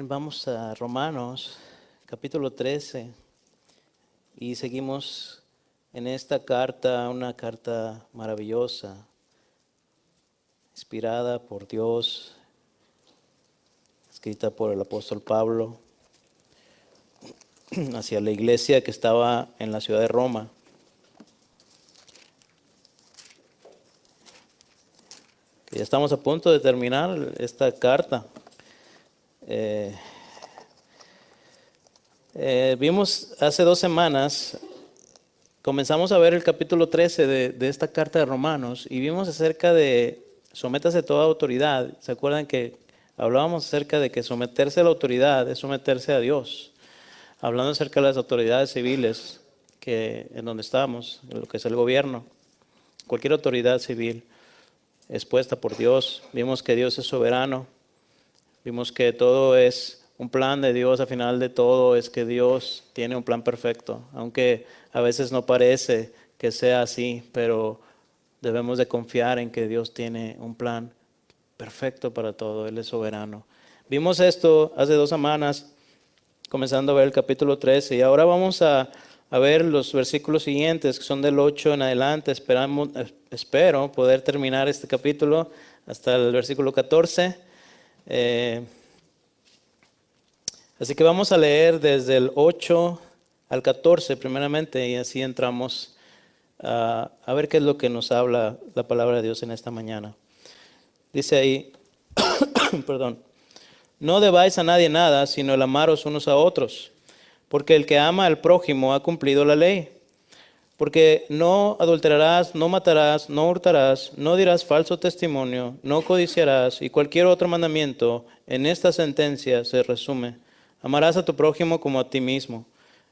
Bien, vamos a Romanos, capítulo 13, y seguimos en esta carta, una carta maravillosa, inspirada por Dios, escrita por el apóstol Pablo, hacia la iglesia que estaba en la ciudad de Roma. Ya estamos a punto de terminar esta carta. Vimos hace 2 semanas, comenzamos a ver el capítulo 13 de esta carta de Romanos y vimos acerca de sométase a toda autoridad. ¿Se acuerdan que hablábamos acerca de que someterse a la autoridad es someterse a Dios? Hablando acerca de las autoridades civiles en donde estamos, en lo que es el gobierno, cualquier autoridad civil es puesta por Dios. Vimos que Dios es soberano, vimos que todo es un plan de Dios. Al final de todo es que Dios tiene un plan perfecto, aunque a veces no parece que sea así, pero debemos de confiar en que Dios tiene un plan perfecto para todo. Él es soberano. Vimos esto hace 2 semanas, comenzando a ver el capítulo 13, y ahora vamos a ver los versículos siguientes, que son del 8 en adelante. Espero poder terminar este capítulo hasta el versículo 14. Así que vamos a leer desde el 8 al 14 primeramente, y así entramos a ver qué es lo que nos habla la palabra de Dios en esta mañana. Dice ahí, perdón, no debáis a nadie nada, sino el amaros unos a otros, porque el que ama al prójimo ha cumplido la ley. Porque no adulterarás, no matarás, no hurtarás, no dirás falso testimonio, no codiciarás, y cualquier otro mandamiento en esta sentencia se resume: amarás a tu prójimo como a ti mismo.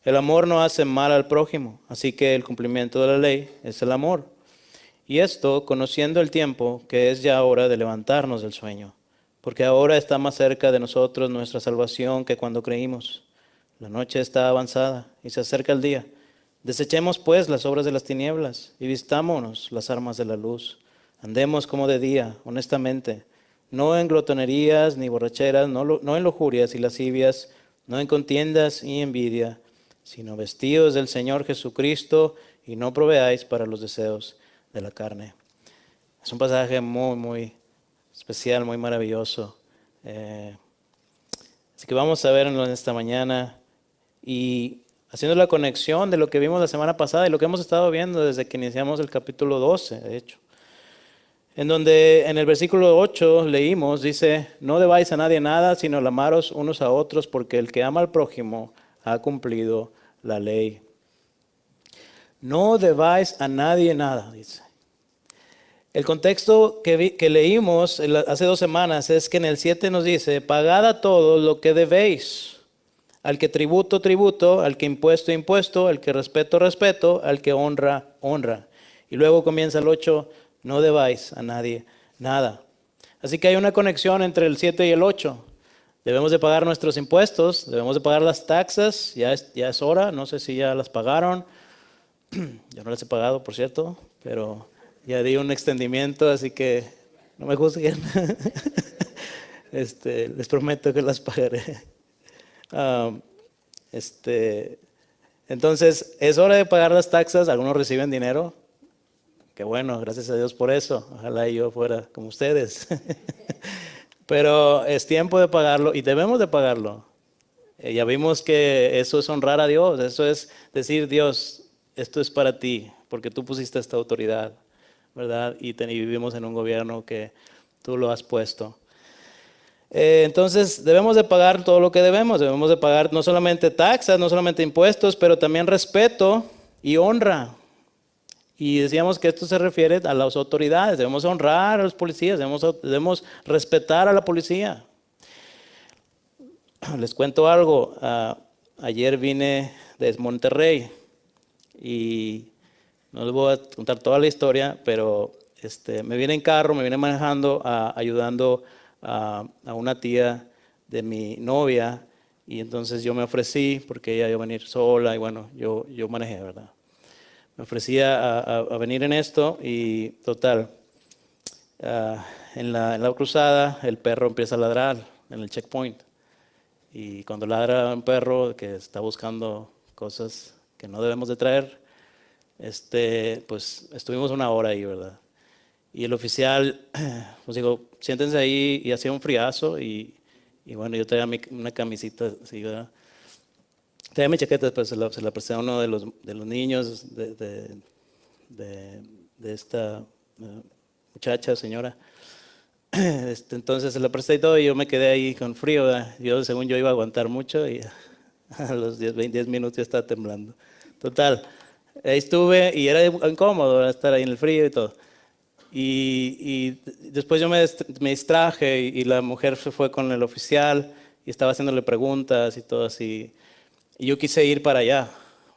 El amor no hace mal al prójimo, así que el cumplimiento de la ley es el amor. Y esto conociendo el tiempo, que es ya hora de levantarnos del sueño, porque ahora está más cerca de nosotros nuestra salvación que cuando creímos. La noche está avanzada y se acerca el día. Desechemos pues las obras de las tinieblas y vistámonos las armas de la luz. Andemos como de día, honestamente, no en glotonerías ni borracheras, no en lujurias y lascivias, no en contiendas y envidia, sino vestidos del Señor Jesucristo, y no proveáis para los deseos de la carne. Es un pasaje muy, muy especial, muy maravilloso. Así que vamos a verlo en esta mañana, y haciendo la conexión de lo que vimos la semana pasada y lo que hemos estado viendo desde que iniciamos el capítulo 12, de hecho. En donde en el versículo 8 leímos, dice, no debáis a nadie nada, sino el amaros unos a otros, porque el que ama al prójimo ha cumplido la ley. No debáis a nadie nada, dice. El contexto que leímos hace 2 semanas es que en el 7 nos dice, pagad a todos lo que debéis. Al que tributo, tributo, al que impuesto, impuesto, al que respeto, respeto, al que honra, honra. Y luego comienza el 8, no debáis a nadie nada. Así que hay una conexión entre el 7 y el 8. Debemos de pagar nuestros impuestos, debemos de pagar las taxas, ya es hora, no sé si ya las pagaron. Yo no las he pagado, por cierto, pero ya di un extendimiento, así que no me juzguen. Les prometo que las pagaré. Entonces es hora de pagar las taxas. Algunos reciben dinero, qué bueno, gracias a Dios por eso. Ojalá yo fuera como ustedes. Pero es tiempo de pagarlo y debemos de pagarlo. Ya vimos que eso es honrar a Dios, eso es decir, Dios, esto es para ti, porque tú pusiste esta autoridad, ¿verdad? Y vivimos en un gobierno que tú lo has puesto. Entonces debemos de pagar todo lo que debemos de pagar no solamente taxas, no solamente impuestos, pero también respeto y honra. Y decíamos que esto se refiere a las autoridades, debemos honrar a los policías, debemos respetar a la policía. Les cuento algo, ayer vine desde Monterrey y no les voy a contar toda la historia, pero me vine en carro, me vine manejando, ayudando a una tía de mi novia, y entonces yo me ofrecí porque ella iba a venir sola y bueno, yo manejé, ¿verdad? Me ofrecía a venir en esto y total, en la cruzada el perro empieza a ladrar en el checkpoint Y cuando ladra un perro que está buscando cosas que no debemos de traer, pues estuvimos una hora ahí, ¿verdad? Y el oficial, pues digo, siéntense ahí, y hacía un friazo y bueno, yo traía una camisita así, ¿verdad? Traía mi chaqueta, pues se la presté a uno de los niños de esta muchacha, señora. Entonces se la presté y todo, y yo me quedé ahí con frío, ¿verdad? Yo, según yo, iba a aguantar mucho, y a los 10 minutos ya estaba temblando. Total, ahí estuve y era incómodo, ¿verdad? Estar ahí en el frío y todo. Y después yo me distraje, y la mujer se fue con el oficial y estaba haciéndole preguntas y todo así. Y yo quise ir para allá,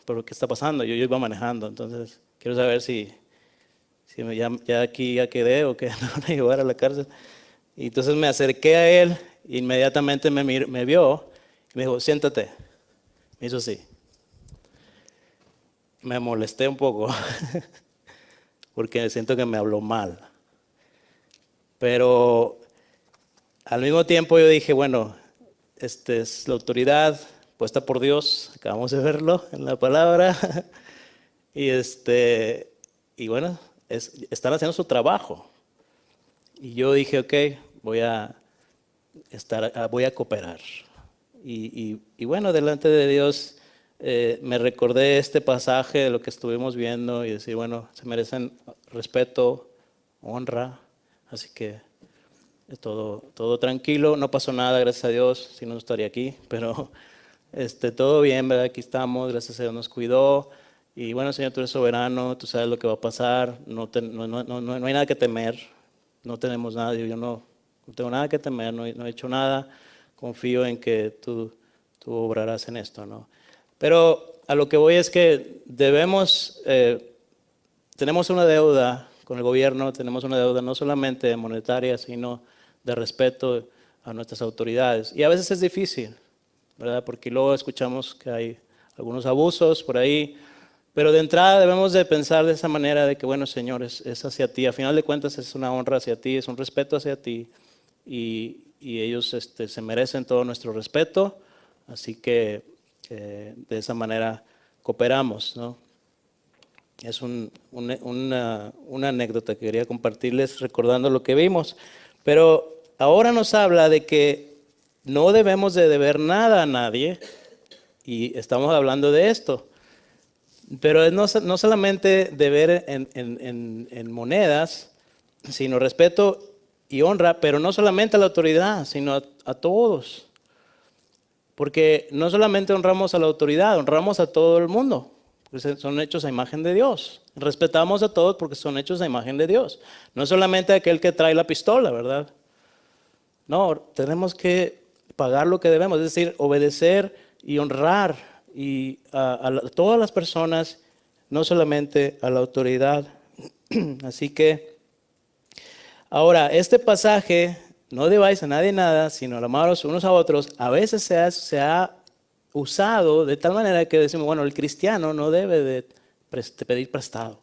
pero ¿qué está pasando? Yo iba manejando, entonces quiero saber si ya aquí ya quedé o que me van a llevar a la cárcel. Y entonces me acerqué a él, inmediatamente me vio y me dijo, siéntate. Me hizo así. Me molesté un poco porque siento que me habló mal. Pero al mismo tiempo yo dije, bueno, es la autoridad puesta por Dios, acabamos de verlo en la palabra. y bueno, están haciendo su trabajo. Y yo dije, ok, voy a cooperar. Y bueno, delante de Dios me recordé este pasaje de lo que estuvimos viendo y decir, bueno, se merecen respeto, honra, así que todo tranquilo, no pasó nada, gracias a Dios, si no estaría aquí, pero todo bien, ¿verdad? Aquí estamos, gracias a Dios nos cuidó. Y bueno, Señor, tú eres soberano, tú sabes lo que va a pasar, no hay nada que temer, no tenemos nada, yo no tengo nada que temer, no he hecho nada, confío en que tú obrarás en esto, ¿no? Pero a lo que voy es que tenemos una deuda con el gobierno, tenemos una deuda no solamente monetaria, sino de respeto a nuestras autoridades. Y a veces es difícil, ¿verdad? Porque luego escuchamos que hay algunos abusos por ahí. Pero de entrada debemos de pensar de esa manera de que, bueno, Señor, es hacia ti. A final de cuentas es una honra hacia ti, es un respeto hacia ti. Y ellos se merecen todo nuestro respeto. Así que de esa manera cooperamos, ¿no? Es una anécdota que quería compartirles recordando lo que vimos. Pero ahora nos habla de que no debemos de deber nada a nadie. Y estamos hablando de esto. Pero no solamente deber en monedas, sino respeto y honra, pero no solamente a la autoridad, sino a todos. Porque no solamente honramos a la autoridad, honramos a todo el mundo, porque son hechos a imagen de Dios. Respetamos a todos porque son hechos a imagen de Dios. No solamente aquel que trae la pistola, ¿verdad? No, tenemos que pagar lo que debemos, es decir, obedecer y honrar y a todas las personas, no solamente a la autoridad. Así que, ahora, este pasaje, no debáis a nadie nada, sino amaros unos a otros, a veces se ha usado de tal manera que decimos, bueno, el cristiano no debe de pedir prestado.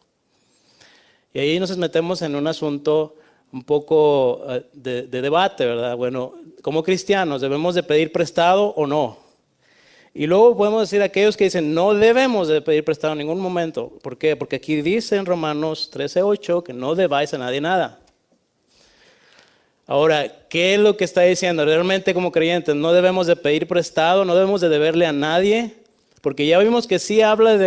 Y ahí nos metemos en un asunto un poco de debate, ¿verdad? Bueno, como cristianos, ¿debemos de pedir prestado o no? Y luego podemos decir a aquellos que dicen, no debemos de pedir prestado en ningún momento. ¿Por qué? Porque aquí dice en Romanos 13:8 que no debáis a nadie nada. Ahora, ¿qué es lo que está diciendo? Realmente como creyentes no debemos de pedir prestado, no debemos de deberle a nadie. Porque ya vimos que sí habla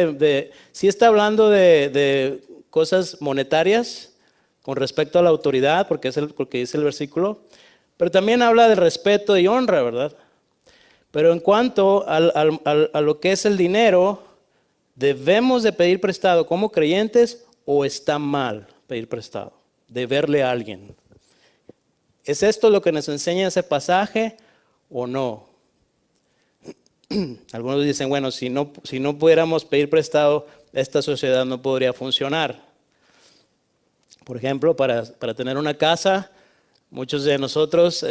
sí está hablando de cosas monetarias con respecto a la autoridad, porque es porque dice el versículo. Pero también habla de respeto y honra, ¿verdad? Pero en cuanto a lo que es el dinero, ¿debemos de pedir prestado como creyentes o está mal pedir prestado? Deberle a alguien. ¿Es esto lo que nos enseña ese pasaje o no? Algunos dicen, bueno, si no pudiéramos pedir prestado, esta sociedad no podría funcionar. Por ejemplo, para tener una casa, muchos de nosotros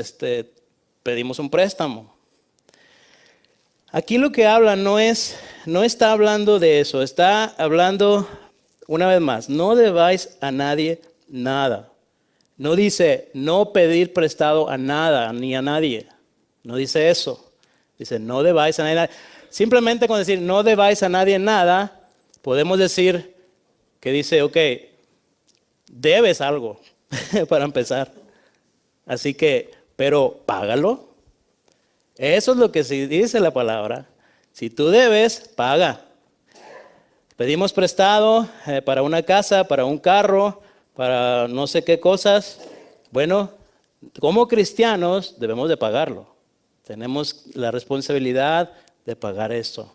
pedimos un préstamo. Aquí lo que habla no está hablando de eso, está hablando, una vez más, no debáis a nadie nada. No dice no pedir prestado a nada ni a nadie, no dice eso. Dice, no debáis a nadie nada. Simplemente con decir, no debáis a nadie nada, podemos decir que dice, ok, debes algo para empezar. Así que, pero págalo. Eso es lo que sí dice la palabra. Si tú debes, paga. Pedimos prestado para una casa, para un carro, para no sé qué cosas. Bueno, como cristianos debemos de pagarlo. Tenemos la responsabilidad de pagar eso.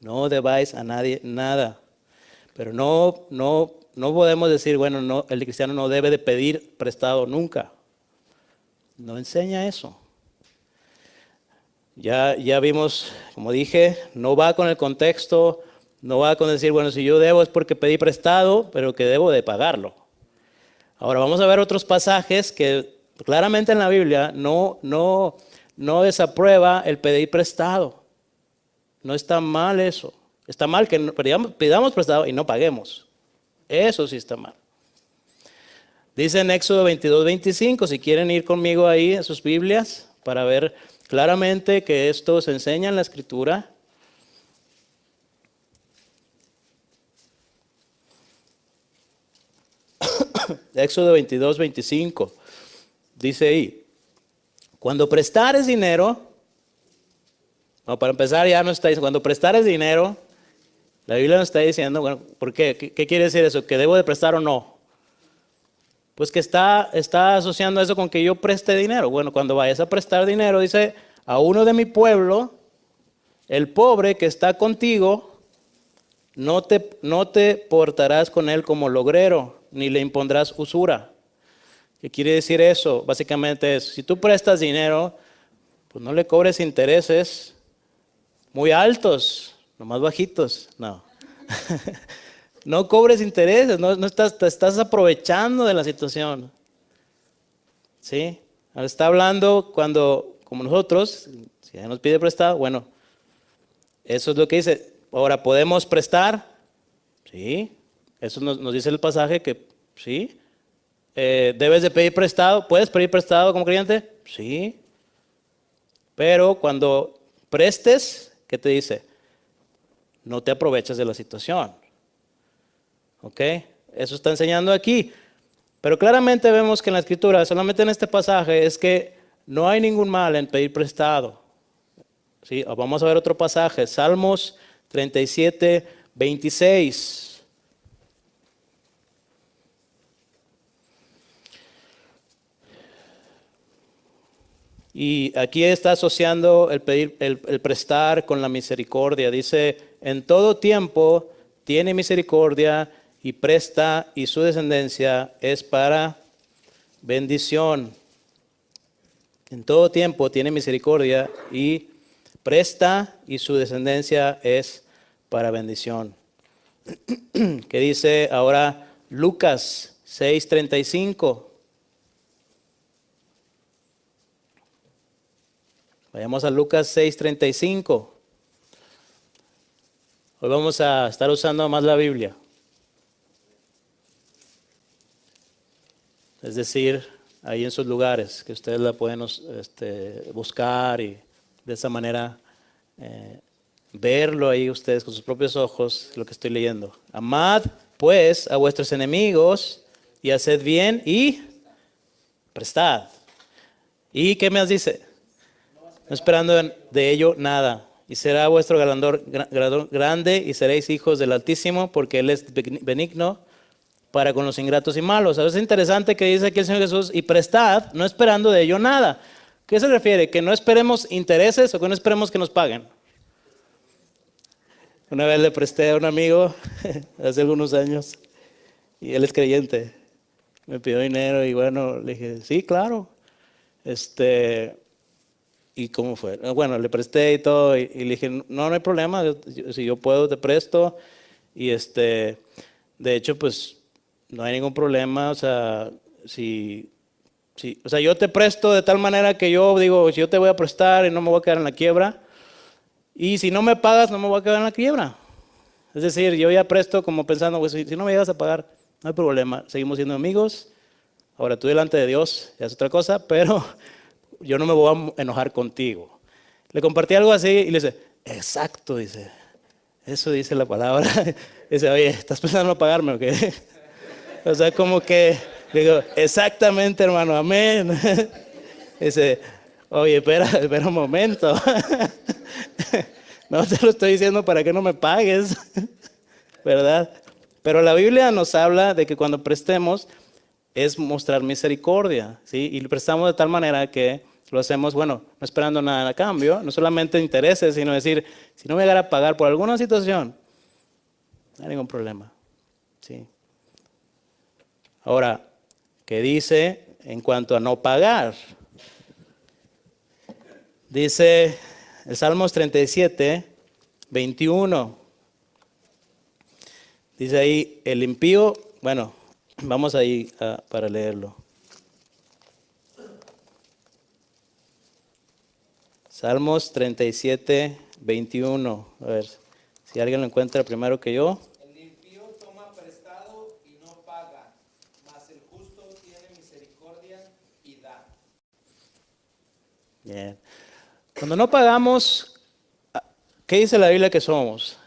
No debáis a nadie nada. Pero no podemos decir, bueno, no, el cristiano no debe de pedir prestado nunca. No enseña eso. Ya vimos, como dije, no va con el contexto, no va con decir, bueno, si yo debo es porque pedí prestado, pero que debo de pagarlo. Ahora vamos a ver otros pasajes que claramente en la Biblia no desaprueba el pedir prestado. No está mal eso. Está mal que pidamos prestado y no paguemos. Eso sí está mal. Dice en Éxodo 22:25, si quieren ir conmigo ahí en sus Biblias para ver claramente que esto se enseña en la Escritura. Éxodo 22:25 dice ahí, cuando prestares dinero, para empezar ya no está diciendo, cuando prestares dinero, la Biblia no está diciendo, bueno, ¿por qué? ¿Qué quiere decir eso? ¿Que debo de prestar o no? Pues que está asociando eso con que yo preste dinero. Bueno, cuando vayas a prestar dinero, dice, a uno de mi pueblo, el pobre que está contigo, no te portarás con él como logrero, ni le impondrás usura. ¿Qué quiere decir eso? Básicamente es, si tú prestas dinero, pues no le cobres intereses muy altos, nomás bajitos, no. No cobres intereses, te estás aprovechando de la situación. ¿Sí? Ahora está hablando cuando, como nosotros, si alguien nos pide prestado, bueno, eso es lo que dice. Ahora, ¿podemos prestar? Sí. Eso nos dice el pasaje que sí. ¿Debes de pedir prestado? ¿Puedes pedir prestado como creyente? Sí. Pero cuando prestes, ¿qué te dice? No te aproveches de la situación. ¿Ok? Eso está enseñando aquí. Pero claramente vemos que en la Escritura, solamente en este pasaje, es que no hay ningún mal en pedir prestado. ¿Sí? Vamos a ver otro pasaje, Salmos 37:26. Y aquí está asociando el pedir, el prestar con la misericordia. Dice, en todo tiempo tiene misericordia y presta, y su descendencia es para bendición. En todo tiempo tiene misericordia y presta, y su descendencia es para bendición. ¿Qué dice ahora Lucas 6:35? Vayamos a Lucas 6:35. Hoy vamos a estar usando más la Biblia. Es decir, ahí en sus lugares, que ustedes la pueden buscar y de esa manera verlo ahí ustedes con sus propios ojos, lo que estoy leyendo. Amad pues a vuestros enemigos y haced bien y prestad. ¿Y qué más dice? No esperando de ello nada. Y será vuestro galardón grande y seréis hijos del Altísimo, porque Él es benigno para con los ingratos y malos. A veces es interesante que dice aquí el Señor Jesús, y prestad, no esperando de ello nada. ¿Qué se refiere? ¿Que no esperemos intereses o que no esperemos que nos paguen? Una vez le presté a un amigo, hace algunos años, y él es creyente. Me pidió dinero y bueno, le dije, sí, claro. ¿Y cómo fue? Bueno, le presté y todo, y le dije, no hay problema, si yo puedo te presto. Y de hecho, pues, no hay ningún problema, o sea, o sea, yo te presto de tal manera que yo digo, si yo te voy a prestar y no me voy a quedar en la quiebra, y si no me pagas, no me voy a quedar en la quiebra. Es decir, yo ya presto como pensando, pues, si no me llegas a pagar, no hay problema, seguimos siendo amigos. Ahora, tú delante de Dios ya es otra cosa, pero yo no me voy a enojar contigo. Le compartí algo así y le dice, exacto, dice, eso dice la palabra. Dice, oye, ¿estás pensando en pagarme o qué? O sea, como que, digo, exactamente, hermano, amén. Dice, oye, espera un momento. No te lo estoy diciendo para que no me pagues, ¿verdad? Pero la Biblia nos habla de que cuando prestemos es mostrar misericordia, ¿sí? Y lo prestamos de tal manera que lo hacemos, bueno, no esperando nada a cambio, no solamente intereses, sino decir, si no me llegara a pagar por alguna situación, no hay ningún problema, ¿sí? Ahora, ¿qué dice en cuanto a no pagar? Dice el Salmos 37, 21. Dice ahí, el impío, bueno, vamos ahí para leerlo. Salmos 37, 21. A ver, si alguien lo encuentra primero que yo. El impío toma prestado y no paga, mas el justo tiene misericordia y da. Bien. Cuando no pagamos, ¿qué dice la Biblia que somos?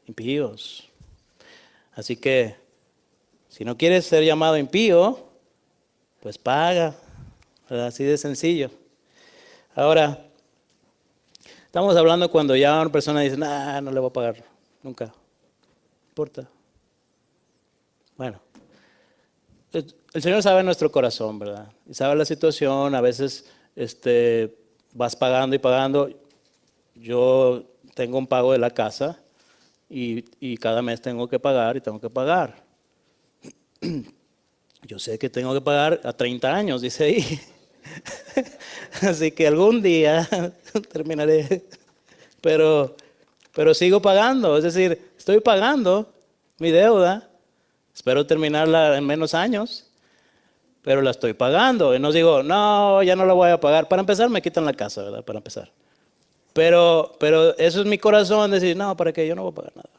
Impíos. Así que, si no quieres ser llamado impío, pues paga, ¿verdad? Así de sencillo. Ahora, estamos hablando cuando ya una persona dice, nah, no le voy a pagar, nunca, no importa. Bueno, el Señor sabe nuestro corazón, ¿verdad? Y sabe la situación, a veces vas pagando y pagando. Yo tengo un pago de la casa y cada mes tengo que pagar y tengo que pagar. Yo sé que tengo que pagar a 30 años, dice ahí. Así que algún día terminaré. Pero sigo pagando, es decir, estoy pagando mi deuda. Espero terminarla en menos años, pero la estoy pagando. Y no digo, no, ya no la voy a pagar. Para empezar, me quitan la casa, ¿verdad? Para empezar. Pero eso es mi corazón, decir, no, ¿para qué? Yo no voy a pagar nada.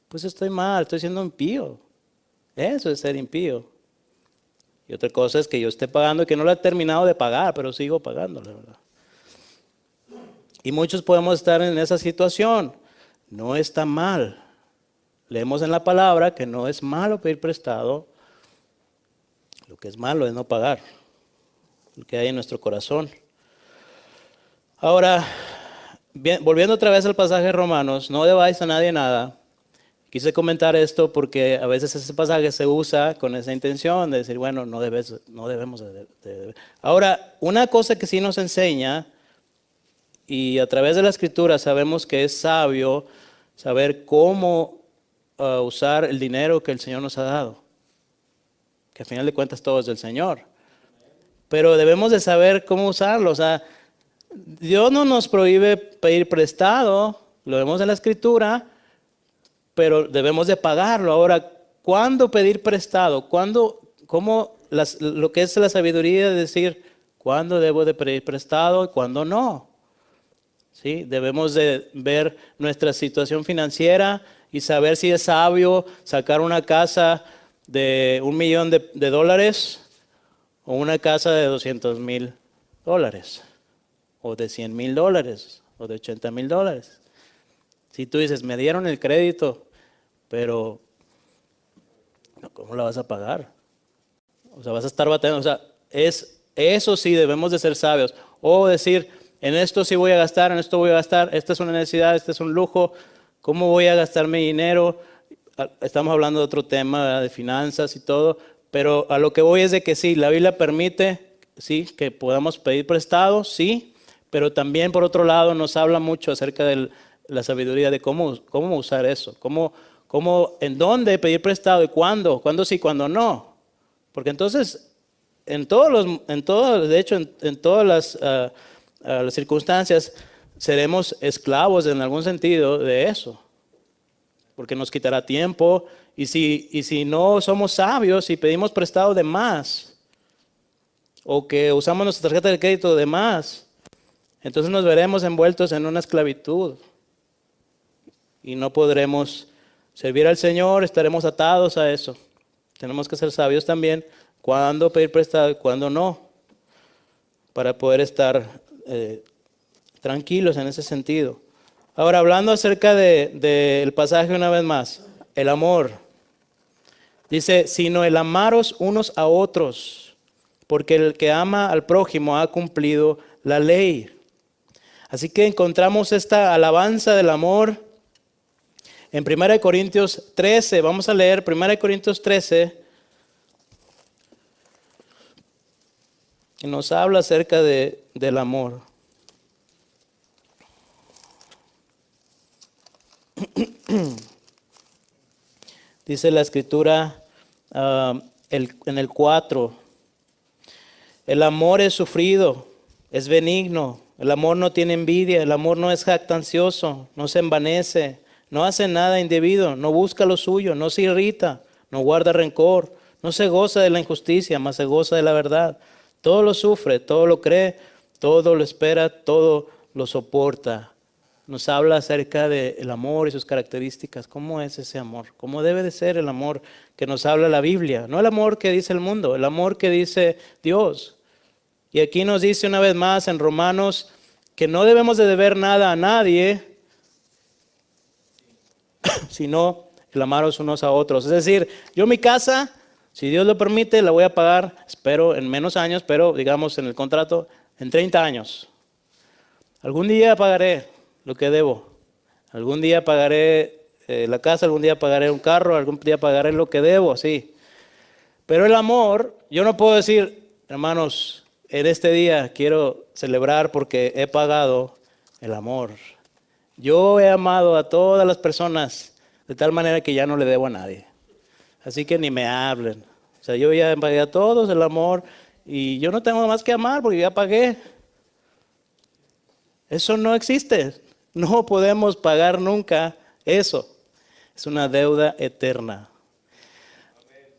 Pues estoy mal, estoy siendo impío. Eso es ser impío. Y otra cosa es que yo esté pagando y que no la he terminado de pagar, pero sigo pagando, la verdad. Y muchos podemos estar en esa situación. No está mal. Leemos en la palabra que no es malo pedir prestado. Lo que es malo es no pagar. Lo que hay en nuestro corazón. Ahora, bien, volviendo otra vez al pasaje de Romanos, no debáis a nadie nada. Quise comentar esto porque a veces ese pasaje se usa con esa intención de decir, bueno, no debemos de. Ahora, una cosa que sí nos enseña, y a través de la Escritura sabemos que es sabio saber cómo usar el dinero que el Señor nos ha dado. Que al final de cuentas todo es del Señor. Pero debemos de saber cómo usarlo. O sea, Dios no nos prohíbe pedir prestado, lo vemos en la Escritura, pero debemos de pagarlo. Ahora, ¿cuándo pedir prestado? Lo que es la sabiduría de decir, ¿cuándo debo de pedir prestado y cuándo no? ¿Sí? Debemos de ver nuestra situación financiera y saber si es sabio sacar una casa de $1,000,000 o una casa de $200,000 o de $100,000 o de $80,000. Si tú dices, me dieron el crédito, pero ¿cómo la vas a pagar? O sea, vas a estar batallando. O sea, eso sí, debemos de ser sabios. O decir, en esto sí voy a gastar, en esto voy a gastar, esta es una necesidad, este es un lujo, ¿cómo voy a gastar mi dinero? Estamos hablando de otro tema, ¿verdad? De finanzas y todo, pero a lo que voy es de que sí, la Biblia permite, sí, que podamos pedir prestado, sí, pero también por otro lado nos habla mucho acerca de la sabiduría de cómo usar eso, en dónde pedir prestado y cuándo sí, cuándo no. Porque entonces, de hecho, en todas las circunstancias, seremos esclavos en algún sentido de eso. Porque nos quitará tiempo. Y si no somos sabios y pedimos prestado de más, o que usamos nuestra tarjeta de crédito de más, entonces nos veremos envueltos en una esclavitud. Y no podremos servir al Señor, estaremos atados a eso. Tenemos que ser sabios también cuándo pedir prestado y cuándo no, para poder estar tranquilos en ese sentido. Ahora, hablando acerca del pasaje una vez más, el amor. Dice, sino el amaros unos a otros, porque el que ama al prójimo ha cumplido la ley. Así que encontramos esta alabanza del amor en 1 Corintios 13. Vamos a leer 1 Corintios 13. Que nos habla acerca del amor. Dice la escritura en el 4, el amor es sufrido, es benigno, el amor no tiene envidia, el amor no es jactancioso, no se envanece, no hace nada indebido, no busca lo suyo, no se irrita, no guarda rencor, no se goza de la injusticia, mas se goza de la verdad. Todo lo sufre, todo lo cree, todo lo espera, todo lo soporta. Nos habla acerca del amor y sus características. ¿Cómo es ese amor? ¿Cómo debe de ser el amor que nos habla la Biblia? No el amor que dice el mundo, el amor que dice Dios. Y aquí nos dice una vez más en Romanos que no debemos de deber nada a nadie, sino el amaros unos a otros. Es decir, yo mi casa, si Dios lo permite, la voy a pagar, espero en menos años, pero digamos en el contrato, en 30 años. Algún día pagaré lo que debo. Algún día pagaré la casa, algún día pagaré un carro, algún día pagaré lo que debo, sí. Pero el amor, yo no puedo decir, hermanos, en este día quiero celebrar porque he pagado el amor. Yo he amado a todas las personas de tal manera que ya no le debo a nadie. Así que ni me hablen. O sea, yo ya pagué a todos el amor y yo no tengo más que amar porque ya pagué. Eso no existe. No podemos pagar nunca eso. Es una deuda eterna.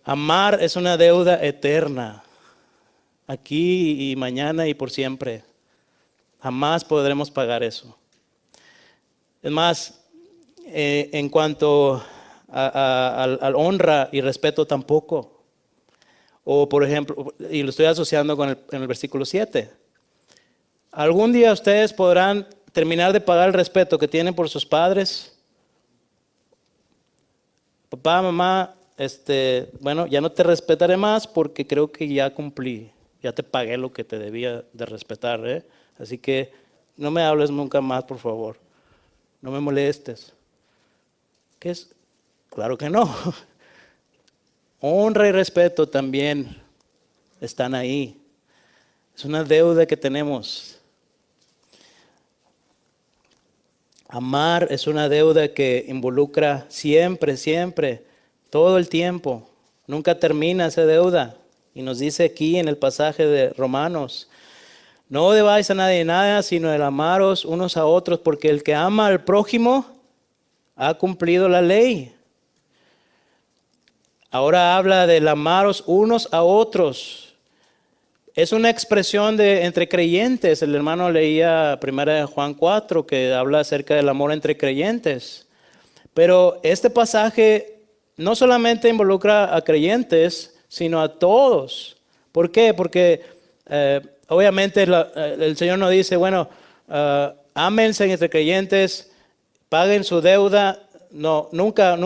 Amar es una deuda eterna. Aquí y mañana y por siempre. Jamás podremos pagar eso. Es más, en cuanto al honra y respeto tampoco. O por ejemplo, y lo estoy asociando con el versículo 7. Algún día ustedes podrán terminar de pagar el respeto que tienen por sus padres. Papá, mamá, bueno, ya no te respetaré más porque creo que ya cumplí. Ya te pagué lo que te debía de respetar, ¿eh? Así que no me hables nunca más, por favor. No me molestes. ¿Qué es? Claro que no. Honra y respeto también están ahí. Es una deuda que tenemos. Amar es una deuda que involucra siempre, siempre, todo el tiempo. Nunca termina esa deuda. Y nos dice aquí en el pasaje de Romanos, no debáis a nadie nada, sino el amaros unos a otros, porque el que ama al prójimo ha cumplido la ley. Ahora habla del amaros unos a otros. Es una expresión entre creyentes. El hermano leía 1 Juan 4 que habla acerca del amor entre creyentes. Pero este pasaje no solamente involucra a creyentes, sino a todos. ¿Por qué? Porque obviamente el Señor nos dice, bueno, ámense entre creyentes, paguen su deuda. No,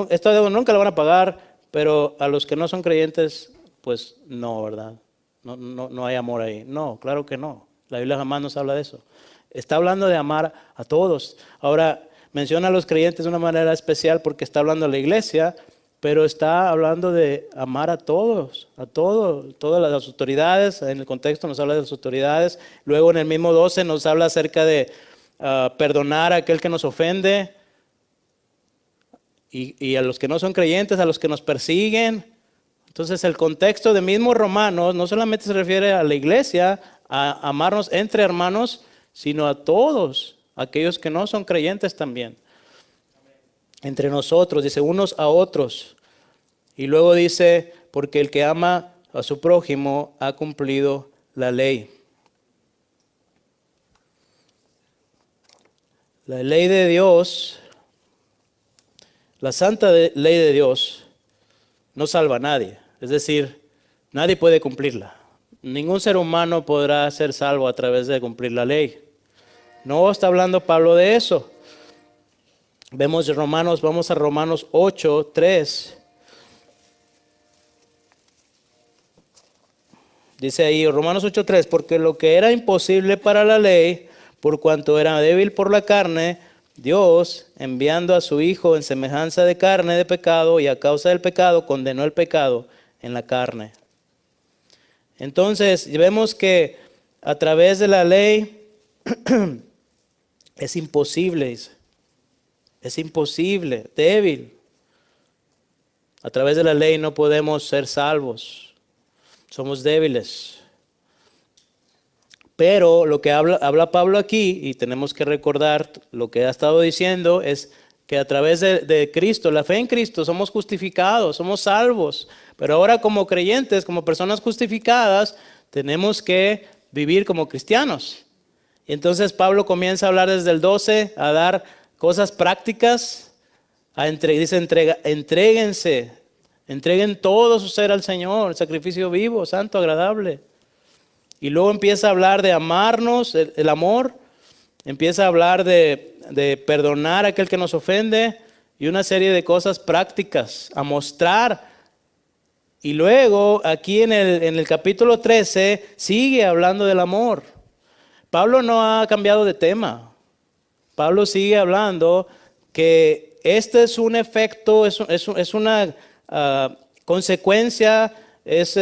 esta deuda nunca la van a pagar, pero a los que no son creyentes, pues no, ¿verdad? No hay amor ahí. No, claro que no. La Biblia jamás nos habla de eso. Está hablando de amar a todos. Ahora, menciona a los creyentes de una manera especial porque está hablando de la iglesia, pero está hablando de amar a todos, todas las autoridades. En el contexto nos habla de las autoridades. Luego en el mismo 12 nos habla acerca de perdonar a aquel que nos ofende. Y a los que no son creyentes, a los que nos persiguen. Entonces el contexto de mismo Romanos no solamente se refiere a la iglesia, a amarnos entre hermanos, sino a todos, aquellos que no son creyentes también. Entre nosotros, dice, unos a otros. Y luego dice, porque el que ama a su prójimo ha cumplido la ley. La ley de Dios, la santa ley de Dios, no salva a nadie. Es decir, nadie puede cumplirla. Ningún ser humano podrá ser salvo a través de cumplir la ley. No está hablando Pablo de eso. Vamos a Romanos 8, 3. Dice ahí, Romanos 8, 3, porque lo que era imposible para la ley, por cuanto era débil por la carne, Dios, enviando a su Hijo en semejanza de carne de pecado, y a causa del pecado, condenó el pecado en la carne. Entonces, vemos que a través de la ley es imposible, dice. Es imposible, débil. A través de la ley no podemos ser salvos. Somos débiles. Pero lo que habla Pablo aquí, y tenemos que recordar lo que ha estado diciendo, es que a través de Cristo, la fe en Cristo, somos justificados, somos salvos. Pero ahora como creyentes, como personas justificadas, tenemos que vivir como cristianos. Y entonces Pablo comienza a hablar desde el 12, a dar cosas prácticas, dice entréguense, entreguen todo su ser al Señor, el sacrificio vivo, santo, agradable. Y luego empieza a hablar de amarnos, el amor, empieza a hablar de perdonar a aquel que nos ofende y una serie de cosas prácticas a mostrar. Y luego aquí en el capítulo 13 sigue hablando del amor. Pablo no ha cambiado de tema. Pablo sigue hablando que este es un efecto, es una consecuencia, es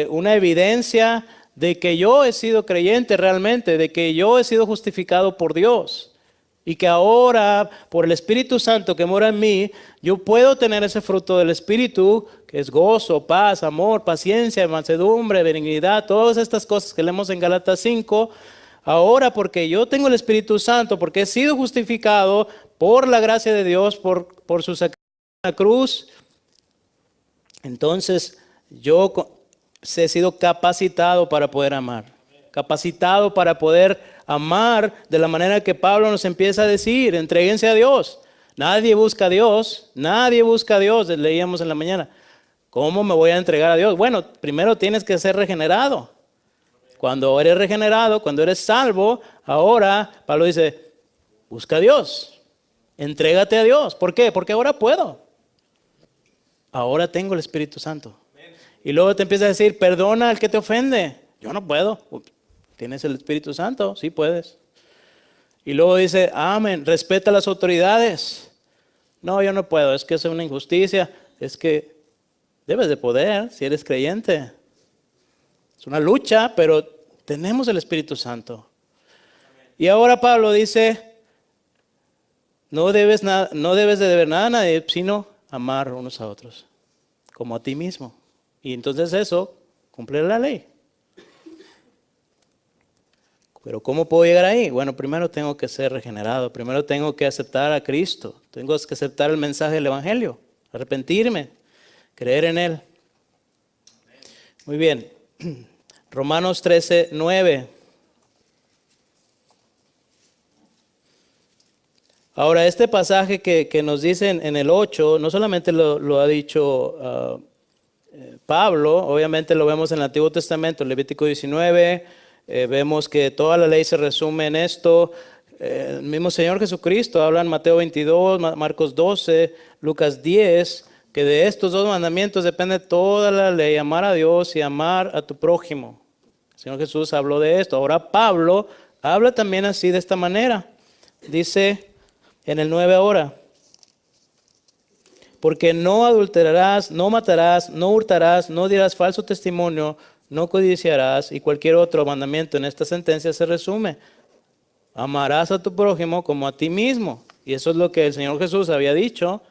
una evidencia de que yo he sido creyente realmente, de que yo he sido justificado por Dios y que ahora por el Espíritu Santo que mora en mí, yo puedo tener ese fruto del Espíritu que es gozo, paz, amor, paciencia, mansedumbre, benignidad, todas estas cosas que leemos en Gálatas 5. Ahora porque yo tengo el Espíritu Santo, porque he sido justificado por la gracia de Dios, por su sacrificio en la cruz, entonces yo he sido capacitado para poder amar. Capacitado para poder amar de la manera que Pablo nos empieza a decir, entréguense a Dios. Nadie busca a Dios, leíamos en la mañana. ¿Cómo me voy a entregar a Dios? Bueno, primero tienes que ser regenerado. Cuando eres regenerado, cuando eres salvo, ahora Pablo dice, busca a Dios, entrégate a Dios. ¿Por qué? Porque ahora puedo. Ahora tengo el Espíritu Santo. Y luego te empieza a decir, perdona al que te ofende. Yo no puedo. ¿Tienes el Espíritu Santo? Sí puedes. Y luego dice, amén, respeta a las autoridades. No, yo no puedo, es que es una injusticia. Es que debes de poder si eres creyente. Es una lucha, pero tenemos el Espíritu Santo. Y ahora Pablo dice, no debes de deber nada a nadie, sino amar unos a otros, como a ti mismo. Y entonces eso, cumplir la ley. Pero ¿cómo puedo llegar ahí? Bueno, primero tengo que ser regenerado, primero tengo que aceptar a Cristo, tengo que aceptar el mensaje del Evangelio, arrepentirme, creer en Él. Muy bien. Romanos 13, 9. Ahora, este pasaje que nos dice en el 8, no solamente lo ha dicho Pablo, obviamente lo vemos en el Antiguo Testamento, Levítico 19, vemos que toda la ley se resume en esto. El mismo Señor Jesucristo habla en Mateo 22, Marcos 12, Lucas 10, que de estos dos mandamientos depende toda la ley, amar a Dios y amar a tu prójimo. El Señor Jesús habló de esto. Ahora Pablo habla también así de esta manera. Dice en el 9 ahora, porque no adulterarás, no matarás, no hurtarás, no dirás falso testimonio, no codiciarás, y cualquier otro mandamiento en esta sentencia se resume. Amarás a tu prójimo como a ti mismo. Y eso es lo que el Señor Jesús había dicho.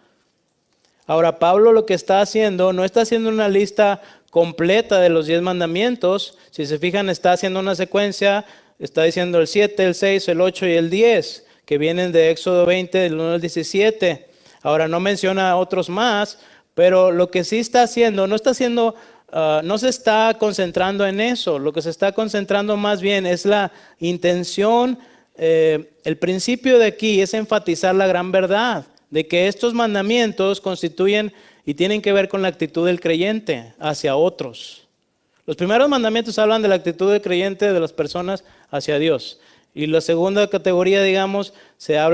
Ahora Pablo lo que está haciendo, no está haciendo una lista completa de los 10 mandamientos. Si se fijan, está haciendo una secuencia, está diciendo el 7, el 6, el 8 y el 10, que vienen de Éxodo 20, del 1 al 17. Ahora no menciona otros más, pero lo que sí está haciendo, no se está concentrando en eso. Lo que se está concentrando más bien es la intención. El principio de aquí es enfatizar la gran verdad de que estos mandamientos constituyen y tienen que ver con la actitud del creyente hacia otros. Los primeros mandamientos hablan de la actitud del creyente, de las personas hacia Dios. Y la segunda categoría, digamos,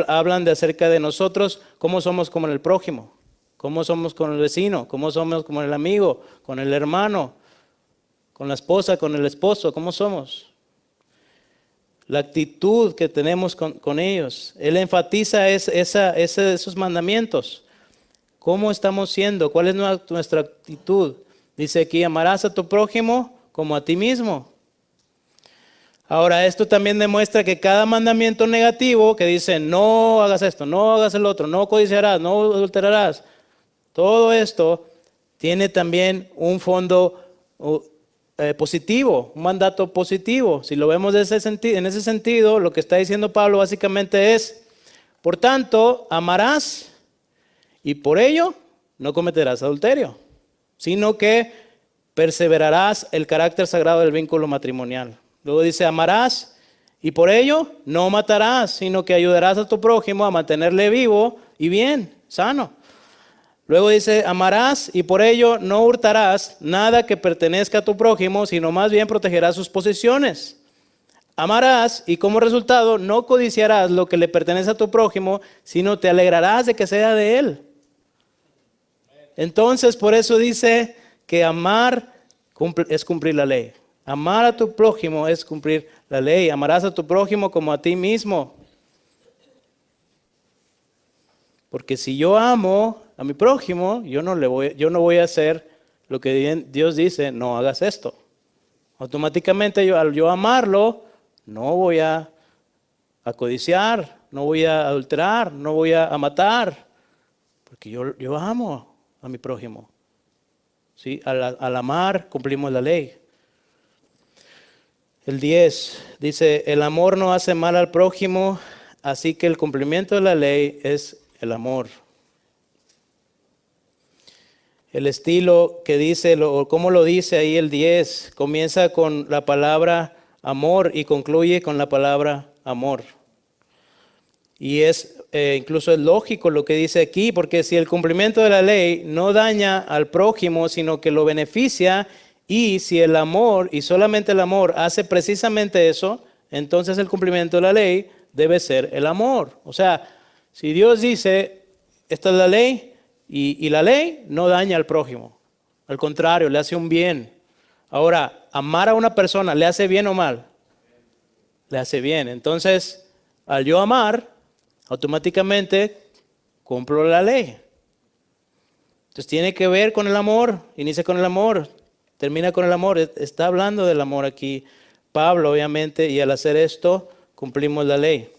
hablan de acerca de nosotros, cómo somos con el prójimo, cómo somos con el vecino, cómo somos con el amigo, con el hermano, con la esposa, con el esposo, cómo somos. La actitud que tenemos con ellos. Él enfatiza esos mandamientos. ¿Cómo estamos siendo? ¿Cuál es nuestra actitud? Dice aquí, amarás a tu prójimo como a ti mismo. Ahora, esto también demuestra que cada mandamiento negativo que dice no hagas esto, no hagas el otro, no codiciarás, no adulterarás, todo esto tiene también un fondo positivo, un mandato positivo. Si lo vemos en ese sentido, lo que está diciendo Pablo básicamente es, por tanto, amarás y por ello no cometerás adulterio, sino que perseverarás el carácter sagrado del vínculo matrimonial. Luego dice, amarás y por ello no matarás, sino que ayudarás a tu prójimo a mantenerle vivo y bien, sano. Luego dice, amarás y por ello no hurtarás nada que pertenezca a tu prójimo, sino más bien protegerás sus posesiones. Amarás y como resultado no codiciarás lo que le pertenece a tu prójimo, sino te alegrarás de que sea de él. Entonces, por eso dice que amar es cumplir la ley. Amar a tu prójimo es cumplir la ley. Amarás a tu prójimo como a ti mismo. Porque si yo amo a mi prójimo, yo no voy a hacer lo que Dios dice, no hagas esto. Automáticamente al yo amarlo, no voy a codiciar, no voy a adulterar, no voy a matar. Porque yo amo a mi prójimo. ¿Sí? Al amar cumplimos la ley. El 10 dice, el amor no hace mal al prójimo, así que el cumplimiento de la ley es el amor. El estilo que dice, cómo lo dice ahí el 10, comienza con la palabra amor y concluye con la palabra amor. Y incluso es lógico lo que dice aquí, porque si el cumplimiento de la ley no daña al prójimo, sino que lo beneficia, y si el amor, y solamente el amor, hace precisamente eso, entonces el cumplimiento de la ley debe ser el amor. O sea, si Dios dice, esta es la ley, y la ley no daña al prójimo. Al contrario, le hace un bien. Ahora, amar a una persona, ¿le hace bien o mal? Le hace bien. Entonces, al yo amar, automáticamente cumplo la ley. Entonces tiene que ver con el amor, inicia con el amor, termina con el amor. Está hablando del amor aquí Pablo, obviamente, y al hacer esto cumplimos la ley.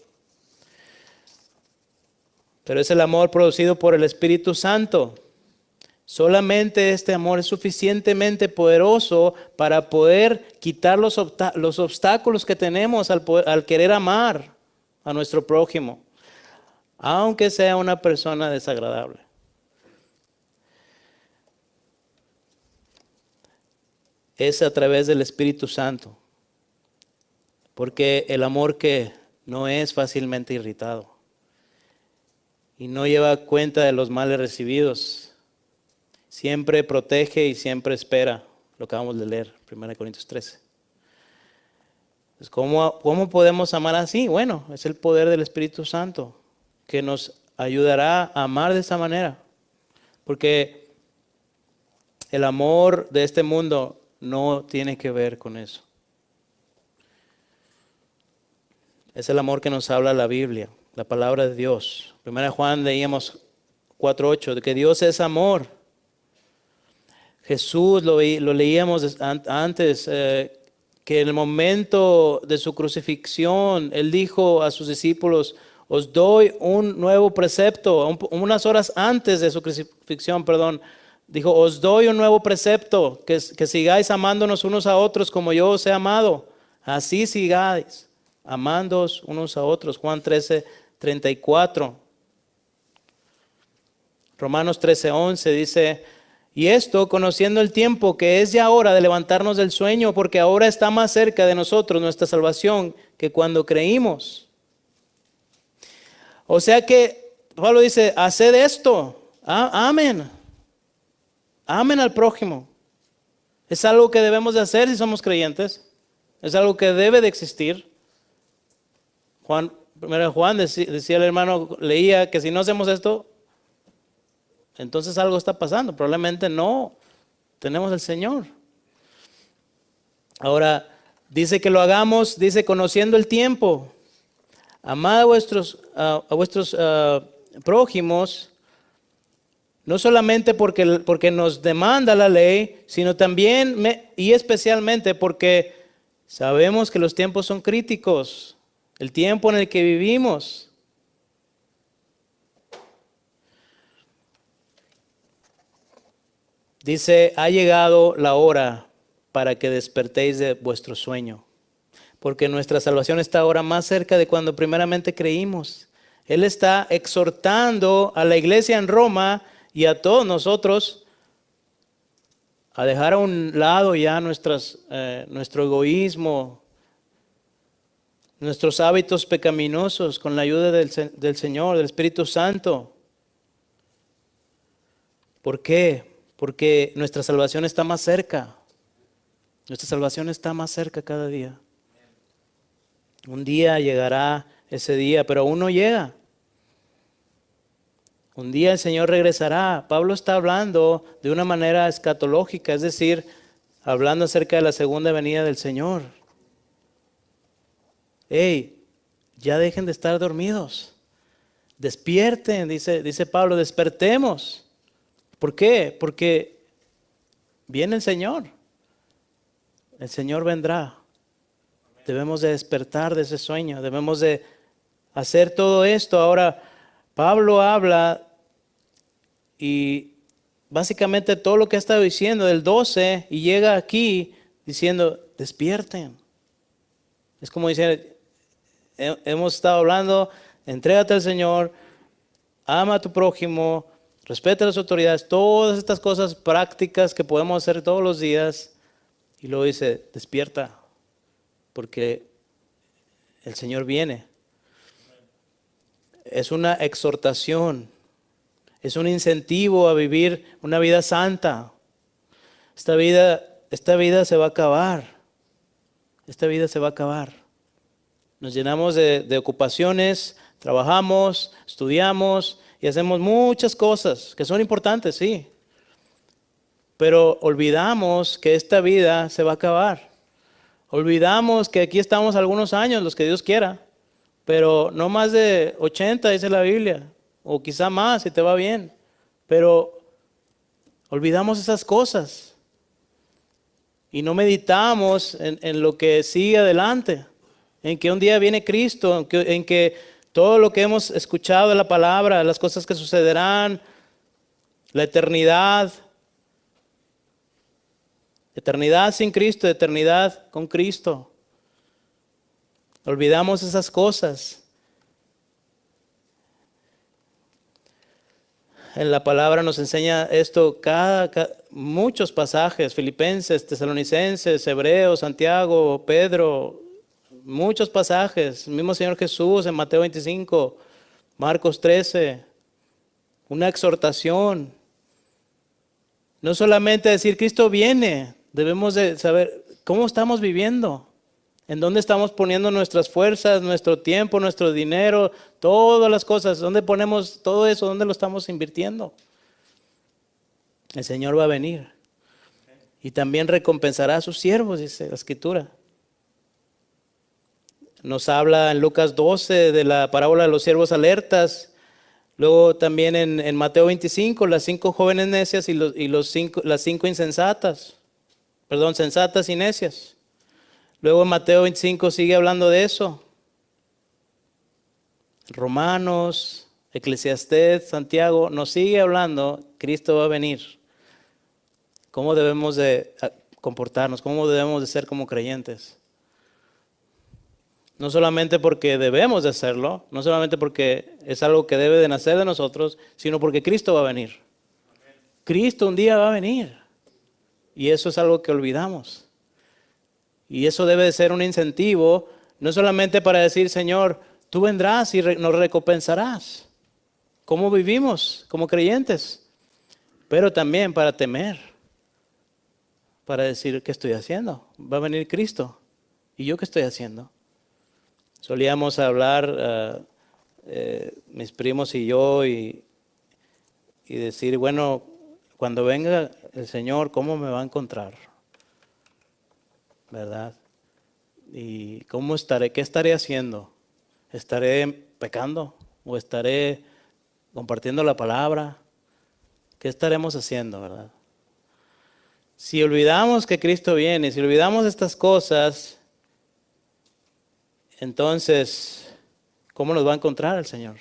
Pero es el amor producido por el Espíritu Santo. Solamente este amor es suficientemente poderoso para poder quitar los obstáculos que tenemos al querer amar a nuestro prójimo, aunque sea una persona desagradable. Es a través del Espíritu Santo, porque el amor que no es fácilmente irritado y no lleva cuenta de los males recibidos, siempre protege y siempre espera. Lo acabamos de leer, 1 Corintios 13. Pues, ¿cómo podemos amar así? Bueno, es el poder del Espíritu Santo que nos ayudará a amar de esa manera. Porque el amor de este mundo no tiene que ver con eso. Es el amor que nos habla la Biblia, la palabra de Dios. 1 Juan leíamos 4:8, de que Dios es amor. Jesús lo leíamos antes, que en el momento de su crucifixión, Él dijo a sus discípulos, os doy un nuevo precepto. Unas horas antes de su crucifixión, dijo, os doy un nuevo precepto, que sigáis amándonos unos a otros como yo os he amado. Así sigáis amándoos unos a otros. Juan 13:34. Romanos 13:11 dice, y esto conociendo el tiempo que es ya hora de levantarnos del sueño, porque ahora está más cerca de nosotros nuestra salvación que cuando creímos. O sea que Pablo dice, haced esto, amen al prójimo. Es algo que debemos de hacer si somos creyentes, es algo que debe de existir. Primero Juan decía el hermano, leía que si no hacemos esto, entonces algo está pasando. Probablemente no tenemos el Señor. Ahora, dice que lo hagamos, dice conociendo el tiempo. Amad a vuestros prójimos, no solamente porque nos demanda la ley, sino también y especialmente porque sabemos que los tiempos son críticos, el tiempo en el que vivimos. Dice, ha llegado la hora para que despertéis de vuestro sueño, porque nuestra salvación está ahora más cerca de cuando primeramente creímos. Él está exhortando a la iglesia en Roma y a todos nosotros a dejar a un lado ya nuestro egoísmo, nuestros hábitos pecaminosos con la ayuda del Señor, del Espíritu Santo. ¿Por qué? Porque nuestra salvación está más cerca. Nuestra salvación está más cerca cada día. Un día llegará ese día, pero aún no llega. Un día el Señor regresará. Pablo está hablando de una manera escatológica, es decir, hablando acerca de la segunda venida del Señor. Hey, ya dejen de estar dormidos. Despierten, dice Pablo, despertemos. ¿Por qué? Porque viene el Señor. El Señor vendrá. Debemos de despertar de ese sueño. Debemos de hacer todo esto. Ahora, Pablo habla y básicamente todo lo que ha estado diciendo del 12 y llega aquí diciendo, despierten. Es como decir, hemos estado hablando, entrégate al Señor, ama a tu prójimo, respeta a las autoridades, todas estas cosas prácticas que podemos hacer todos los días. Y luego dice, despierta, porque el Señor viene. Es una exhortación, es un incentivo a vivir una vida santa. Esta vida se va a acabar. Esta vida se va a acabar. Nos llenamos de ocupaciones, trabajamos, estudiamos y hacemos muchas cosas que son importantes, sí. Pero olvidamos que esta vida se va a acabar. Olvidamos que aquí estamos algunos años, los que Dios quiera, pero no más de 80, dice la Biblia, o quizá más si te va bien. Pero olvidamos esas cosas y no meditamos en lo que sigue adelante, en que un día viene Cristo, en que todo lo que hemos escuchado de la palabra, las cosas que sucederán, la eternidad sin Cristo, eternidad con Cristo. Olvidamos esas cosas. En la palabra nos enseña esto muchos pasajes, Filipenses, Tesalonicenses, Hebreos, Santiago, Pedro, muchos pasajes. El mismo Señor Jesús en Mateo 25, Marcos 13, una exhortación. No solamente decir Cristo viene, debemos de saber cómo estamos viviendo, en dónde estamos poniendo nuestras fuerzas, nuestro tiempo, nuestro dinero, todas las cosas, dónde ponemos todo eso, dónde lo estamos invirtiendo. El Señor va a venir y también recompensará a sus siervos, dice la Escritura. Nos habla en Lucas 12 de la parábola de los siervos alertas. Luego también en Mateo 25, las 5 jóvenes necias y las 5 insensatas. Sensatas y necias. Luego en Mateo 25 sigue hablando de eso. Romanos, Eclesiastés, Santiago, nos sigue hablando, Cristo va a venir. ¿Cómo debemos de comportarnos? ¿Cómo debemos de ser como creyentes? No solamente porque debemos de hacerlo, no solamente porque es algo que debe de nacer de nosotros, sino porque Cristo va a venir. Cristo un día va a venir. Y eso es algo que olvidamos. Y eso debe de ser un incentivo, no solamente para decir, Señor, tú vendrás y nos recompensarás. ¿Cómo vivimos como creyentes? Pero también para temer. Para decir, ¿qué estoy haciendo? Va a venir Cristo. ¿Y yo qué estoy haciendo? Solíamos hablar, mis primos y yo, y decir, bueno, cuando venga el Señor, ¿cómo me va a encontrar? ¿Verdad? ¿Y cómo estaré? ¿Qué estaré haciendo? ¿Estaré pecando? ¿O estaré compartiendo la palabra? ¿Qué estaremos haciendo, verdad? Si olvidamos que Cristo viene, si olvidamos estas cosas, entonces, ¿cómo nos va a encontrar el Señor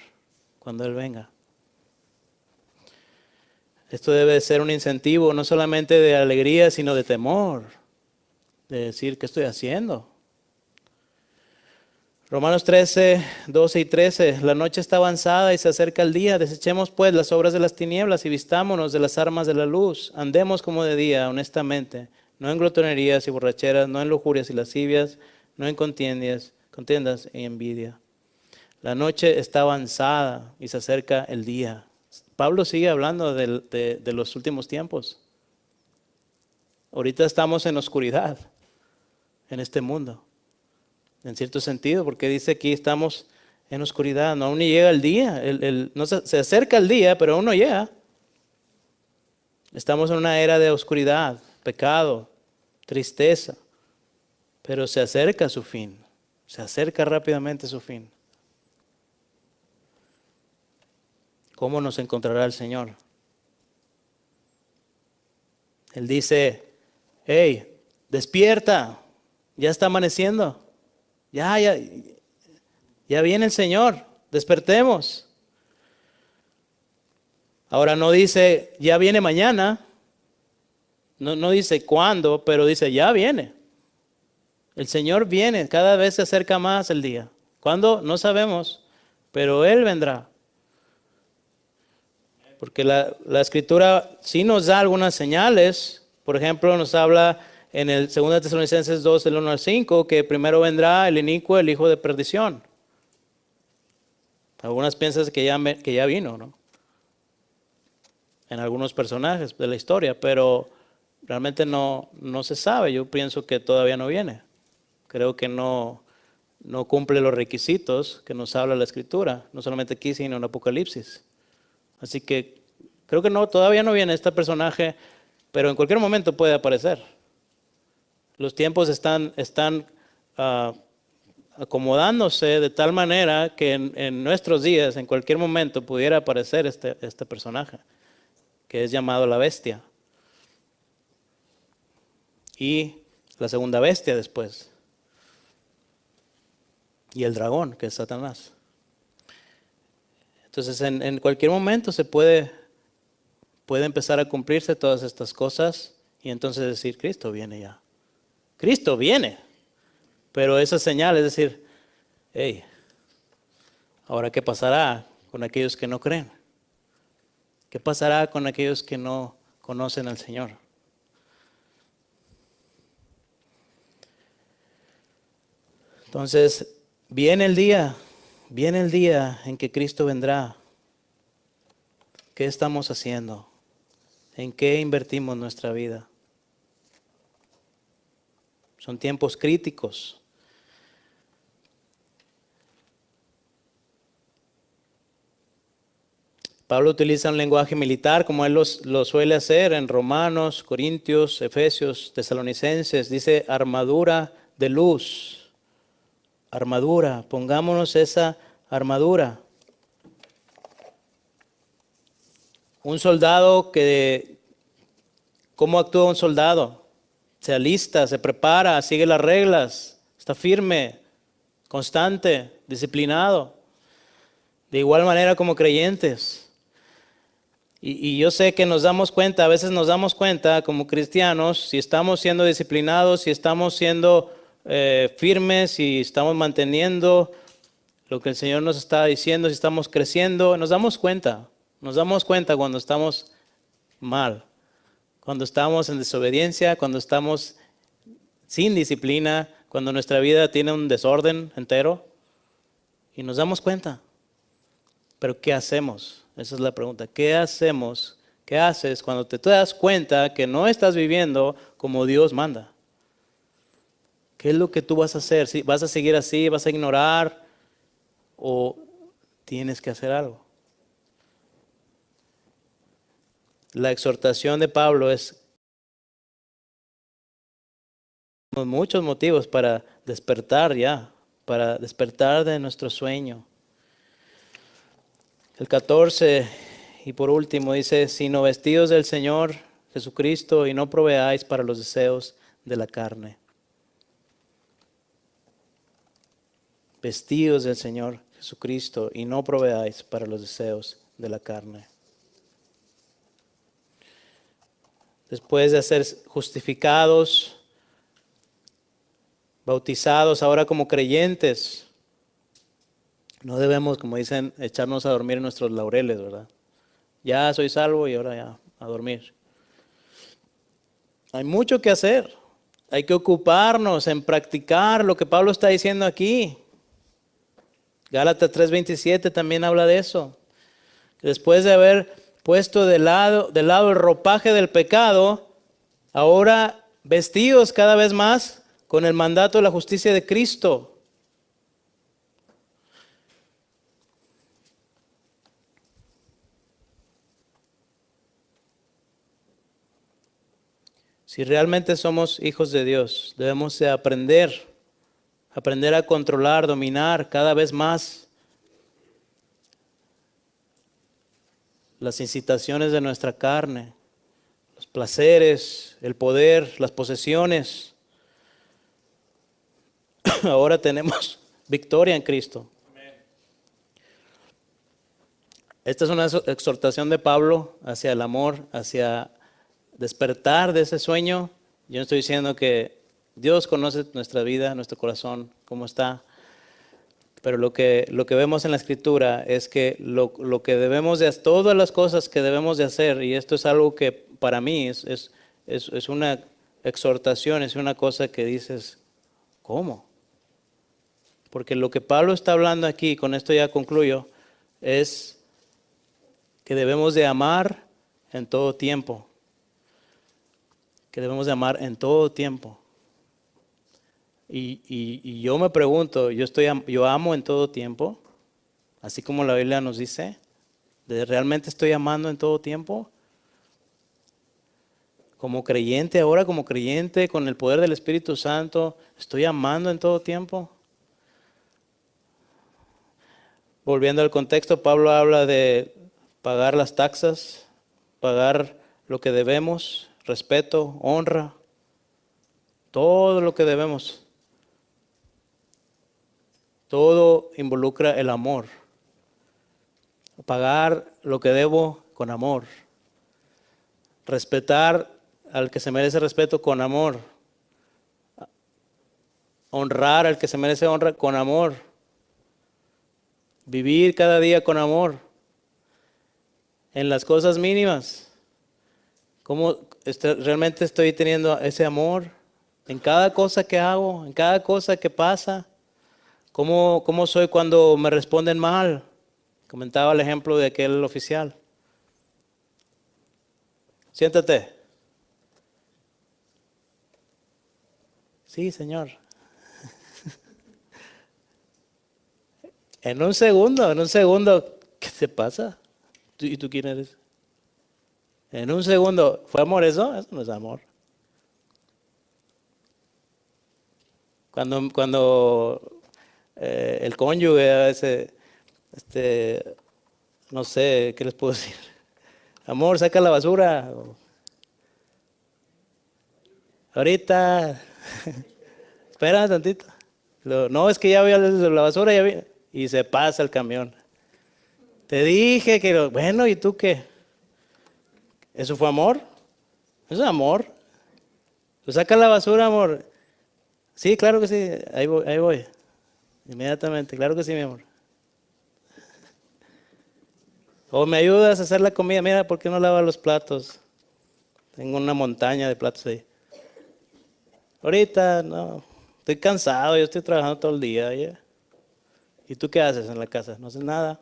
cuando Él venga? Esto debe ser un incentivo no solamente de alegría, sino de temor, de decir, ¿qué estoy haciendo? Romanos 13, 12 y 13, la noche está avanzada y se acerca el día, desechemos pues las obras de las tinieblas y vistámonos de las armas de la luz, andemos como de día, honestamente, no en glotonerías y borracheras, no en lujurias y lascivias, no en contiendas y envidia. La noche está avanzada y se acerca el día. Pablo sigue hablando de los últimos tiempos. Ahorita estamos en oscuridad en este mundo. En cierto sentido, porque dice aquí estamos en oscuridad, no aún ni llega el día, no se acerca el día, pero aún no llega. Estamos en una era de oscuridad, pecado, tristeza, pero se acerca a su fin, se acerca rápidamente a su fin. ¿Cómo nos encontrará el Señor? Él dice, hey, despierta, ya está amaneciendo. Ya viene el Señor, despertemos. Ahora no dice, ya viene mañana, no dice cuándo, pero dice, ya viene. El Señor viene, cada vez se acerca más el día. ¿Cuándo? No sabemos, pero Él vendrá. Porque la Escritura sí nos da algunas señales. Por ejemplo, nos habla en el 2 Tesalonicenses 2, del 1 al 5, que primero vendrá el inicuo, el hijo de perdición. Algunas piensan que ya vino, ¿no? En algunos personajes de la historia, pero realmente no se sabe. Yo pienso que todavía no viene. Creo que no cumple los requisitos que nos habla la Escritura, no solamente aquí, sino en Apocalipsis. Así que creo que todavía no viene este personaje, pero en cualquier momento puede aparecer. Los tiempos están acomodándose de tal manera que en nuestros días, en cualquier momento, pudiera aparecer este personaje, que es llamado la bestia. Y la segunda bestia después. Y el dragón, que es Satanás. Entonces, en cualquier momento puede empezar a cumplirse todas estas cosas y entonces decir, Cristo viene ya. Cristo viene. Pero esa señal es decir, hey, ahora ¿qué pasará con aquellos que no creen? ¿Qué pasará con aquellos que no conocen al Señor? Entonces, viene el día en que Cristo vendrá. ¿Qué estamos haciendo? ¿En qué invertimos nuestra vida? Son tiempos críticos. Pablo utiliza un lenguaje militar como él lo suele hacer en Romanos, Corintios, Efesios, Tesalonicenses. Dice armadura de luz. Armadura, pongámonos esa armadura. Un soldado ¿cómo actúa un soldado? Se alista, se prepara, sigue las reglas, está firme, constante, disciplinado. De igual manera como creyentes. Y yo sé que nos damos cuenta, a veces nos damos cuenta como cristianos, si estamos siendo disciplinados, si estamos siendo firmes, si estamos manteniendo lo que el Señor nos está diciendo, si estamos creciendo, nos damos cuenta cuando estamos mal, cuando estamos en desobediencia, cuando estamos sin disciplina, cuando nuestra vida tiene un desorden entero, y nos damos cuenta. Pero ¿qué hacemos? Esa es la pregunta. ¿Qué hacemos? ¿Qué haces cuando te das cuenta que no estás viviendo como Dios manda? ¿Qué es lo que tú vas a hacer? ¿Si vas a seguir así? ¿Vas a ignorar? ¿O tienes que hacer algo? La exhortación de Pablo es muchos motivos para despertar ya, para despertar de nuestro sueño. El 14 y por último dice, sino vestidos del Señor Jesucristo y no proveáis para los deseos de la carne. Vestidos del Señor Jesucristo y no proveáis para los deseos de la carne. Después de ser justificados, bautizados ahora como creyentes, no debemos, como dicen, echarnos a dormir en nuestros laureles, ¿verdad? Ya soy salvo y ahora ya a dormir. Hay mucho que hacer. Hay que ocuparnos en practicar lo que Pablo está diciendo aquí. Gálatas 3:27 también habla de eso. Después de haber puesto de lado el ropaje del pecado, ahora vestidos cada vez más con el mandato de la justicia de Cristo. Si realmente somos hijos de Dios, debemos de aprender a controlar, dominar cada vez más las incitaciones de nuestra carne, los placeres, el poder, las posesiones. Ahora tenemos victoria en Cristo. Esta es una exhortación de Pablo hacia el amor, hacia despertar de ese sueño. Yo no estoy diciendo que Dios conoce nuestra vida, nuestro corazón, cómo está. Pero lo que vemos en la Escritura es que lo que debemos de hacer, todas las cosas que debemos de hacer, y esto es algo que para mí es una exhortación, es una cosa que dices, ¿cómo? Porque lo que Pablo está hablando aquí, con esto ya concluyo, es que debemos de amar en todo tiempo. Que debemos de amar en todo tiempo. Y yo me pregunto, yo amo en todo tiempo, así como la Biblia nos dice, ¿realmente estoy amando en todo tiempo? Como creyente, ahora como creyente, con el poder del Espíritu Santo, ¿estoy amando en todo tiempo? Volviendo al contexto, Pablo habla de pagar las taxas, pagar lo que debemos, respeto, honra, todo lo que debemos. Todo involucra el amor. Pagar lo que debo con amor. Respetar al que se merece respeto con amor. Honrar al que se merece honra con amor. Vivir cada día con amor. En las cosas mínimas. ¿Cómo realmente estoy teniendo ese amor? En cada cosa que hago, en cada cosa que pasa. ¿Cómo soy cuando me responden mal? Comentaba el ejemplo de aquel oficial. Siéntate. Sí, señor. En un segundo, ¿qué te pasa? ¿Y tú quién eres? En un segundo, ¿fue amor eso? Eso no es amor. Cuando el cónyuge a veces, no sé, ¿qué les puedo decir? Amor, saca la basura. Ahorita, espera tantito. No, es que ya voy a la basura y se pasa el camión. Te dije que, bueno, ¿y tú qué? ¿Eso fue amor? Eso es amor. Pues saca la basura, amor. Sí, claro que sí, ahí voy. Inmediatamente, claro que sí, mi amor. O me ayudas a hacer la comida. Mira, ¿por qué no lavas los platos? Tengo una montaña de platos ahí. Ahorita, no. Estoy cansado, yo estoy trabajando todo el día. ¿Ya? ¿Y tú qué haces en la casa? No haces nada.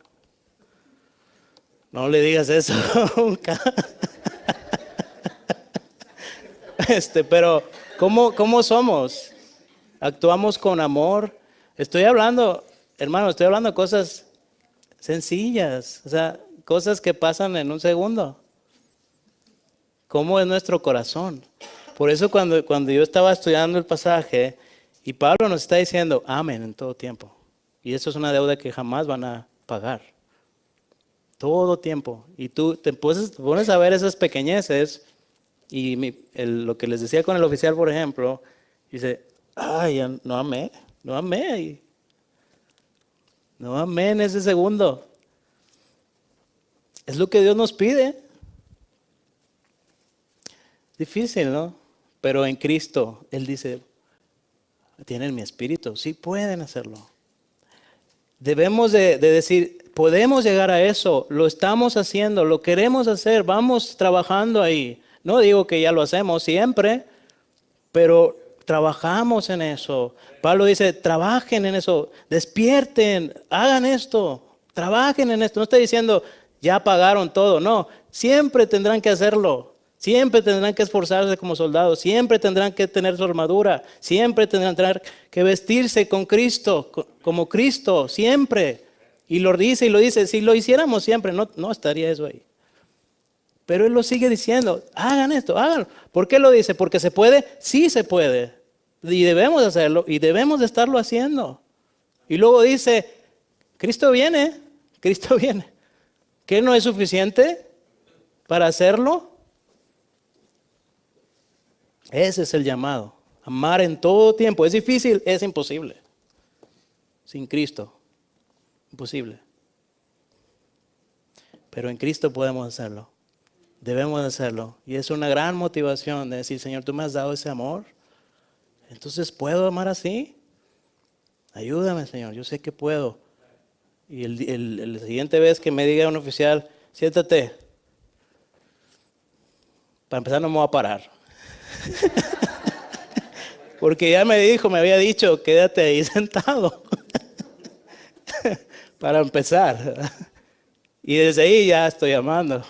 No le digas eso nunca. Pero, ¿cómo somos? actuamos con amor. Estoy hablando, hermano, estoy hablando de cosas sencillas, o sea, cosas que pasan en un segundo. ¿Cómo es nuestro corazón? Por eso cuando yo estaba estudiando el pasaje y Pablo nos está diciendo amén en todo tiempo. Y eso es una deuda que jamás van a pagar. Todo tiempo. Y tú te pones a ver esas pequeñeces y lo que les decía con el oficial, por ejemplo, dice, ay, ya no amé en ese segundo. Es lo que Dios nos pide. Difícil, ¿no? Pero en Cristo, Él dice, tienen mi espíritu, sí pueden hacerlo. Debemos de decir, podemos llegar a eso, lo estamos haciendo, lo queremos hacer, vamos trabajando ahí. No digo que ya lo hacemos siempre, pero trabajamos en eso. Pablo dice, trabajen en eso, despierten, hagan esto, trabajen en esto. No está diciendo, ya pagaron todo, no, siempre tendrán que hacerlo. Siempre tendrán que esforzarse como soldados, siempre tendrán que tener su armadura, siempre tendrán que vestirse con Cristo, como Cristo, siempre. Y lo dice, si lo hiciéramos siempre, no estaría eso ahí. Pero Él lo sigue diciendo, hagan esto, háganlo. ¿Por qué lo dice? ¿Porque se puede? Sí se puede. Y debemos hacerlo, y debemos de estarlo haciendo. Y luego dice, Cristo viene. ¿Qué no es suficiente para hacerlo? Ese es el llamado. Amar en todo tiempo. ¿Es difícil? Es imposible. Sin Cristo. Imposible. Pero en Cristo podemos hacerlo. Debemos hacerlo. Y es una gran motivación de decir, Señor, tú me has dado ese amor. Entonces, ¿puedo amar así? Ayúdame, Señor. Yo sé que puedo. Y la siguiente vez que me diga un oficial, siéntate. Para empezar no me voy a parar. Porque ya me había dicho, quédate ahí sentado. Para empezar. Y desde ahí ya estoy amando.